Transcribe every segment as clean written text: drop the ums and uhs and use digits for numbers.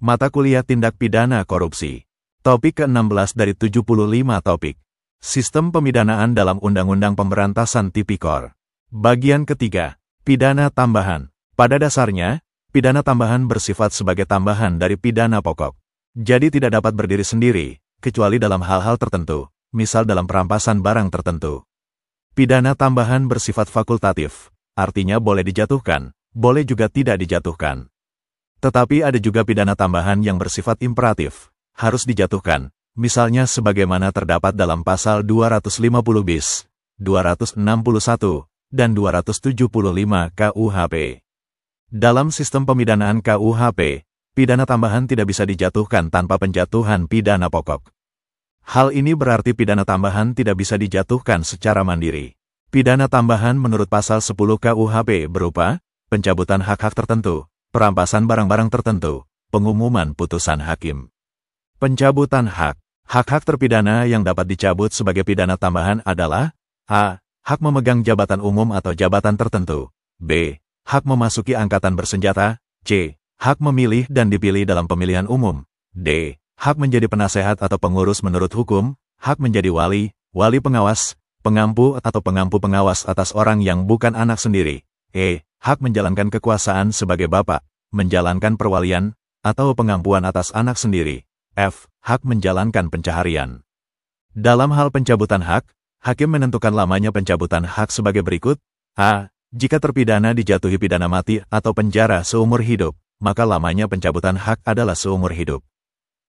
Mata kuliah tindak pidana korupsi. Topik ke-16 dari 75 topik. Sistem pemidanaan dalam Undang-Undang Pemberantasan Tipikor. Bagian ketiga. Pidana tambahan. Pada dasarnya, pidana tambahan bersifat sebagai tambahan dari pidana pokok. Jadi tidak dapat berdiri sendiri, kecuali dalam hal-hal tertentu, misal dalam perampasan barang tertentu. Pidana tambahan bersifat fakultatif, artinya boleh dijatuhkan, boleh juga tidak dijatuhkan. Tetapi ada juga pidana tambahan yang bersifat imperatif, harus dijatuhkan, misalnya sebagaimana terdapat dalam pasal 250 bis, 261, dan 275 KUHP. Dalam sistem pemidanaan KUHP, pidana tambahan tidak bisa dijatuhkan tanpa penjatuhan pidana pokok. Hal ini berarti pidana tambahan tidak bisa dijatuhkan secara mandiri. Pidana tambahan menurut pasal 10 KUHP berupa pencabutan hak-hak tertentu, perampasan barang-barang tertentu, pengumuman putusan hakim. Pencabutan hak. Hak-hak terpidana yang dapat dicabut sebagai pidana tambahan adalah a. Hak memegang jabatan umum atau jabatan tertentu. b. Hak memasuki angkatan bersenjata. c. Hak memilih dan dipilih dalam pemilihan umum. d. Hak menjadi penasehat atau pengurus menurut hukum. Hak menjadi wali, wali pengawas, pengampu atau pengampu pengawas atas orang yang bukan anak sendiri. e. Hak menjalankan kekuasaan sebagai bapak, menjalankan perwalian, atau pengampuan atas anak sendiri. F. Hak menjalankan pencaharian. Dalam hal pencabutan hak, hakim menentukan lamanya pencabutan hak sebagai berikut. A. Jika terpidana dijatuhi pidana mati atau penjara seumur hidup, maka lamanya pencabutan hak adalah seumur hidup.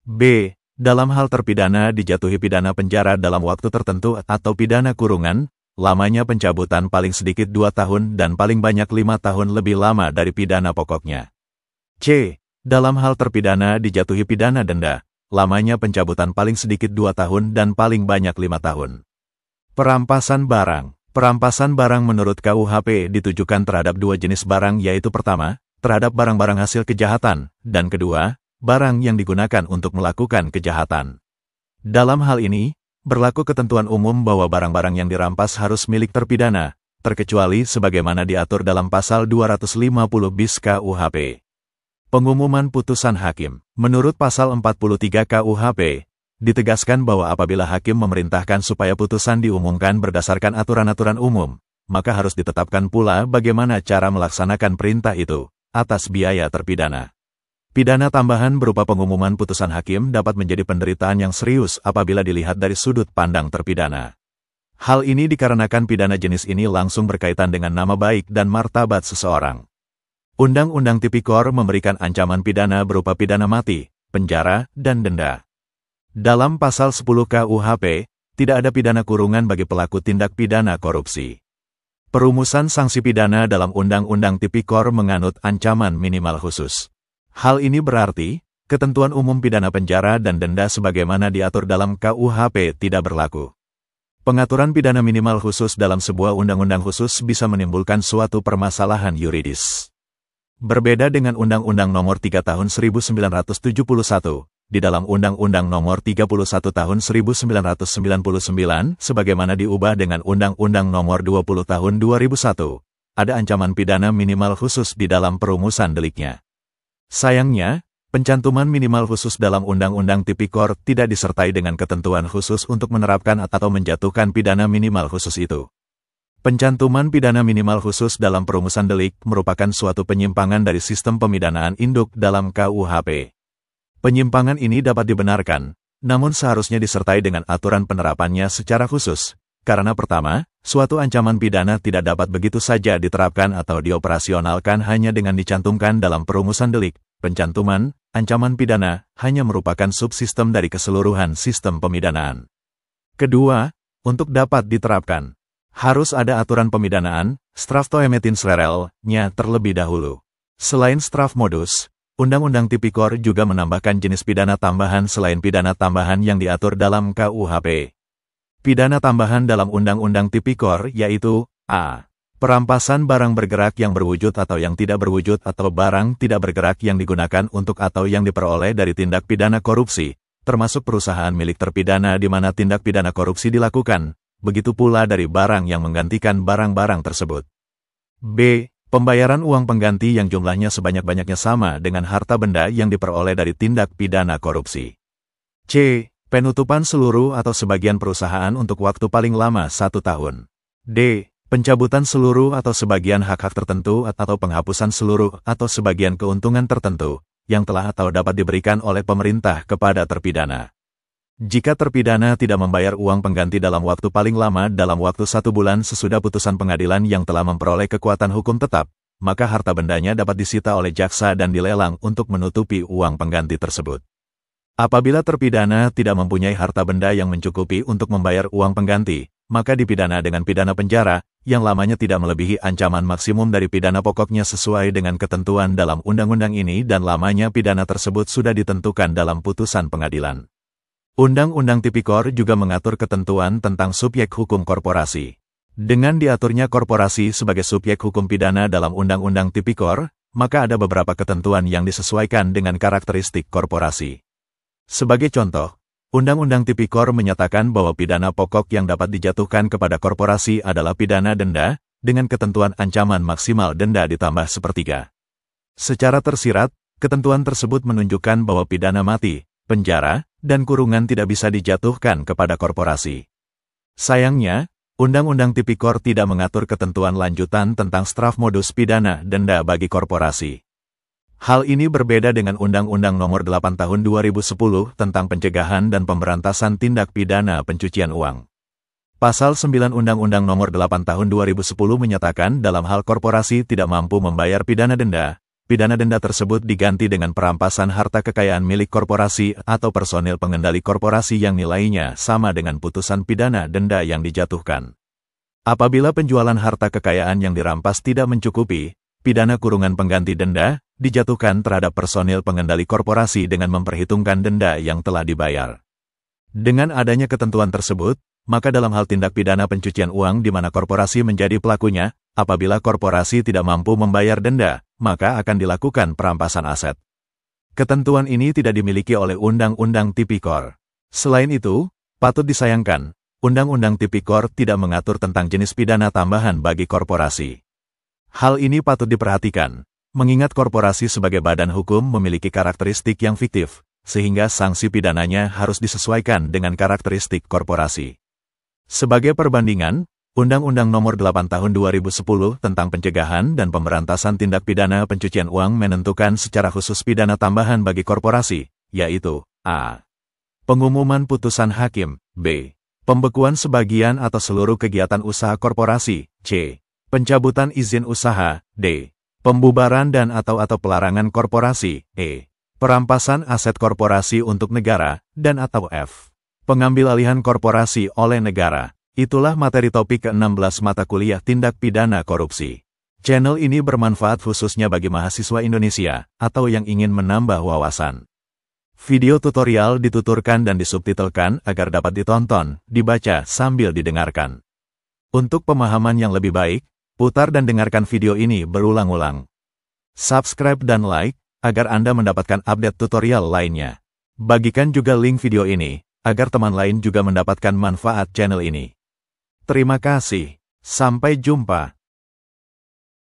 B. Dalam hal terpidana dijatuhi pidana penjara dalam waktu tertentu atau pidana kurungan, lamanya pencabutan paling sedikit 2 tahun dan paling banyak 5 tahun lebih lama dari pidana pokoknya. C. Dalam hal terpidana dijatuhi pidana denda, lamanya pencabutan paling sedikit 2 tahun dan paling banyak 5 tahun. Perampasan barang. Perampasan barang menurut KUHP ditujukan terhadap 2 jenis barang, yaitu pertama, terhadap barang-barang hasil kejahatan, dan kedua, barang yang digunakan untuk melakukan kejahatan. Dalam hal ini, berlaku ketentuan umum bahwa barang-barang yang dirampas harus milik terpidana, terkecuali sebagaimana diatur dalam pasal 250 bis KUHP. Pengumuman putusan hakim. Menurut pasal 43 KUHP, ditegaskan bahwa apabila hakim memerintahkan supaya putusan diumumkan berdasarkan aturan-aturan umum, maka harus ditetapkan pula bagaimana cara melaksanakan perintah itu, atas biaya terpidana. Pidana tambahan berupa pengumuman putusan hakim dapat menjadi penderitaan yang serius apabila dilihat dari sudut pandang terpidana. Hal ini dikarenakan pidana jenis ini langsung berkaitan dengan nama baik dan martabat seseorang. Undang-Undang Tipikor memberikan ancaman pidana berupa pidana mati, penjara, dan denda. Dalam pasal 10 KUHP, tidak ada pidana kurungan bagi pelaku tindak pidana korupsi. Perumusan sanksi pidana dalam Undang-Undang Tipikor menganut ancaman minimal khusus. Hal ini berarti, ketentuan umum pidana penjara dan denda sebagaimana diatur dalam KUHP tidak berlaku. Pengaturan pidana minimal khusus dalam sebuah undang-undang khusus bisa menimbulkan suatu permasalahan yuridis. Berbeda dengan Undang-Undang Nomor 3 Tahun 1971, di dalam Undang-Undang Nomor 31 Tahun 1999, sebagaimana diubah dengan Undang-Undang Nomor 20 Tahun 2001, ada ancaman pidana minimal khusus di dalam perumusan deliknya. Sayangnya, pencantuman minimal khusus dalam Undang-Undang Tipikor tidak disertai dengan ketentuan khusus untuk menerapkan atau menjatuhkan pidana minimal khusus itu. Pencantuman pidana minimal khusus dalam perumusan delik merupakan suatu penyimpangan dari sistem pemidanaan induk dalam KUHP. Penyimpangan ini dapat dibenarkan, namun seharusnya disertai dengan aturan penerapannya secara khusus, karena pertama, suatu ancaman pidana tidak dapat begitu saja diterapkan atau dioperasionalkan hanya dengan dicantumkan dalam perumusan delik. Pencantuman, ancaman pidana, hanya merupakan subsistem dari keseluruhan sistem pemidanaan. Kedua, untuk dapat diterapkan, harus ada aturan pemidanaan, straftoemetinslrel-nya terlebih dahulu. Selain straf modus, Undang-Undang Tipikor juga menambahkan jenis pidana tambahan selain pidana tambahan yang diatur dalam KUHP. Pidana tambahan dalam Undang-Undang Tipikor yaitu a. Perampasan barang bergerak yang berwujud atau yang tidak berwujud atau barang tidak bergerak yang digunakan untuk atau yang diperoleh dari tindak pidana korupsi, termasuk perusahaan milik terpidana di mana tindak pidana korupsi dilakukan, begitu pula dari barang yang menggantikan barang-barang tersebut. B. Pembayaran uang pengganti yang jumlahnya sebanyak-banyaknya sama dengan harta benda yang diperoleh dari tindak pidana korupsi. C. Penutupan seluruh atau sebagian perusahaan untuk waktu paling lama 1 tahun. D. Pencabutan seluruh atau sebagian hak-hak tertentu atau penghapusan seluruh atau sebagian keuntungan tertentu yang telah atau dapat diberikan oleh pemerintah kepada terpidana. Jika terpidana tidak membayar uang pengganti dalam waktu paling lama dalam waktu 1 bulan sesudah putusan pengadilan yang telah memperoleh kekuatan hukum tetap, maka harta bendanya dapat disita oleh jaksa dan dilelang untuk menutupi uang pengganti tersebut. Apabila terpidana tidak mempunyai harta benda yang mencukupi untuk membayar uang pengganti, maka dipidana dengan pidana penjara, yang lamanya tidak melebihi ancaman maksimum dari pidana pokoknya sesuai dengan ketentuan dalam undang-undang ini dan lamanya pidana tersebut sudah ditentukan dalam putusan pengadilan. Undang-Undang Tipikor juga mengatur ketentuan tentang subjek hukum korporasi. Dengan diaturnya korporasi sebagai subjek hukum pidana dalam Undang-Undang Tipikor, maka ada beberapa ketentuan yang disesuaikan dengan karakteristik korporasi. Sebagai contoh, Undang-Undang Tipikor menyatakan bahwa pidana pokok yang dapat dijatuhkan kepada korporasi adalah pidana denda, dengan ketentuan ancaman maksimal denda ditambah 1/3. Secara tersirat, ketentuan tersebut menunjukkan bahwa pidana mati, penjara, dan kurungan tidak bisa dijatuhkan kepada korporasi. Sayangnya, Undang-Undang Tipikor tidak mengatur ketentuan lanjutan tentang straf modus pidana denda bagi korporasi. Hal ini berbeda dengan Undang-Undang Nomor 8 Tahun 2010 tentang pencegahan dan pemberantasan tindak pidana pencucian uang. Pasal 9 Undang-Undang Nomor 8 Tahun 2010 menyatakan dalam hal korporasi tidak mampu membayar pidana denda tersebut diganti dengan perampasan harta kekayaan milik korporasi atau personil pengendali korporasi yang nilainya sama dengan putusan pidana denda yang dijatuhkan. Apabila penjualan harta kekayaan yang dirampas tidak mencukupi, pidana kurungan pengganti denda dijatuhkan terhadap personil pengendali korporasi dengan memperhitungkan denda yang telah dibayar. Dengan adanya ketentuan tersebut, maka dalam hal tindak pidana pencucian uang di mana korporasi menjadi pelakunya, apabila korporasi tidak mampu membayar denda, maka akan dilakukan perampasan aset. Ketentuan ini tidak dimiliki oleh Undang-Undang Tipikor. Selain itu, patut disayangkan, Undang-Undang Tipikor tidak mengatur tentang jenis pidana tambahan bagi korporasi. Hal ini patut diperhatikan, mengingat korporasi sebagai badan hukum memiliki karakteristik yang fiktif, sehingga sanksi pidananya harus disesuaikan dengan karakteristik korporasi. Sebagai perbandingan, Undang-Undang Nomor 8 Tahun 2010 tentang pencegahan dan pemberantasan tindak pidana pencucian uang menentukan secara khusus pidana tambahan bagi korporasi, yaitu A. Pengumuman putusan hakim, B. Pembekuan sebagian atau seluruh kegiatan usaha korporasi, C. Pencabutan izin usaha, D. Pembubaran dan atau pelarangan korporasi, E. Perampasan aset korporasi untuk negara, dan atau F. Pengambil alihan korporasi oleh negara. Itulah materi topik ke-16 mata kuliah tindak pidana korupsi. Channel ini bermanfaat khususnya bagi mahasiswa Indonesia, atau yang ingin menambah wawasan. Video tutorial dituturkan dan disubtitelkan agar dapat ditonton, dibaca sambil didengarkan. Untuk pemahaman yang lebih baik, putar dan dengarkan video ini berulang-ulang. Subscribe dan like, agar Anda mendapatkan update tutorial lainnya. Bagikan juga link video ini, agar teman lain juga mendapatkan manfaat channel ini. Terima kasih. Sampai jumpa.